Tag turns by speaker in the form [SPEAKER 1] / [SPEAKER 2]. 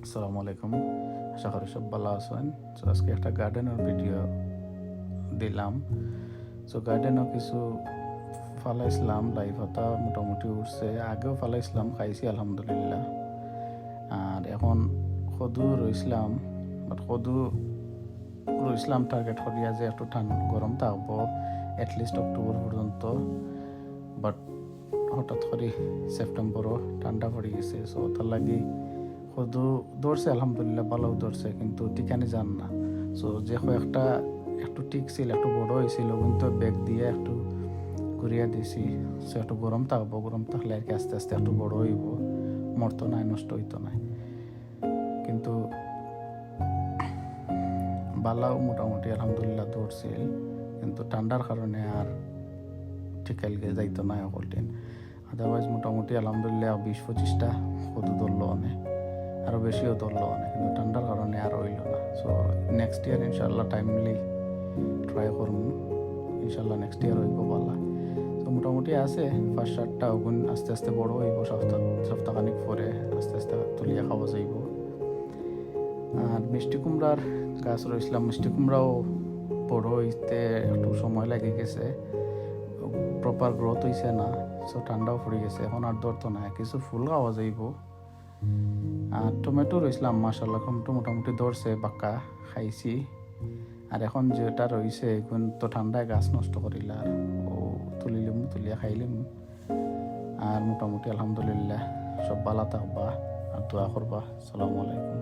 [SPEAKER 1] আসসালামু আলাইকুম। আশা করি সব ভালো আছেন। সো আজকে একটা গার্ডেনের ভিডিও দিলাম। সো গার্ডেনও কিছু ফালাইছিলাম, লাইফ হতা মোটামুটি উঠছে। আগেও ফালাইছিলাম, খাইছি আলহামদুলিল্লাহ। আর এখন সদু রইছিলাম, বাট সদু রইছিলাম টার্গেট করিয়া যে একটু গরম থাকবো অ্যাটলিস্ট অক্টোবর পর্যন্ত। বাট হঠাৎ করে সেপ্টেম্বরও ঠান্ডা পড়ে গেছে। সো তার লাগি সদু ধরছে আলহামদুলিল্লাহ, ভালো ধরছে, কিন্তু টিকানি যান না। সো যে কয়েকটা একটু টিকছিল, একটু বড় হয়েছিল, কিন্তু ব্যাগ দিয়ে একটু ঘুরিয়ে দিছি। সো একটু গরম থাকবো, গরম থাকলে আর কি আস্তে আস্তে একটু বড় হইব, মরতো নাই, নষ্ট হইতো নাই। কিন্তু বালাও মোটামুটি আলহামদুলিল্লাহ ধরছিল, কিন্তু ঠান্ডার কারণে আর টিকাইলকে যাইতো না সকল দিন। আদারওয়াইজ মোটামুটি আলহামদুলিল্লাহ 20-25টা সদু ধরলো অনেক, আরও বেশিও ধরলো অনেক, কিন্তু ঠান্ডার কারণে আর হইল না। সো নেক্সট ইয়ার ইনশাল্লাহ টাইমলি ট্রাই করবো, ইনশাল্লাহ নেক্সট ইয়ার হইব ভালো। তো মোটামুটি আছে 5-7টা ওগুন, আস্তে আস্তে বড় হইব, সপ্তাহখানিক পরে আস্তে আস্তে তুলিয়া খাওয়া যাইব। আর মিষ্টি কুমড়ার গাছ রয়েছিলাম, মিষ্টি কুমড়াও বড় হইতে একটু সময় লাগে গেছে, প্রপার গ্রোথ হয়েছে না। সো ঠান্ডাও পড়ে গেছে, এখন আর ধরতো না, কিছু ফুল খাওয়া যাইব। আর টমেটো রয়েছিলাম, মাশাআল্লাহ টমেটো মোটামুটি ধরছে, বাক্কা খাইছি। আর এখন যেটা রয়েছে এখন তো ঠান্ডায় গাছ নষ্ট করিল, আর ও তুলিয়া খাইলিম। আর মোটামুটি আলহামদুলিল্লাহ সব ভালো থাকবা আর দোয়া করবা। আসসালামু আলাইকুম।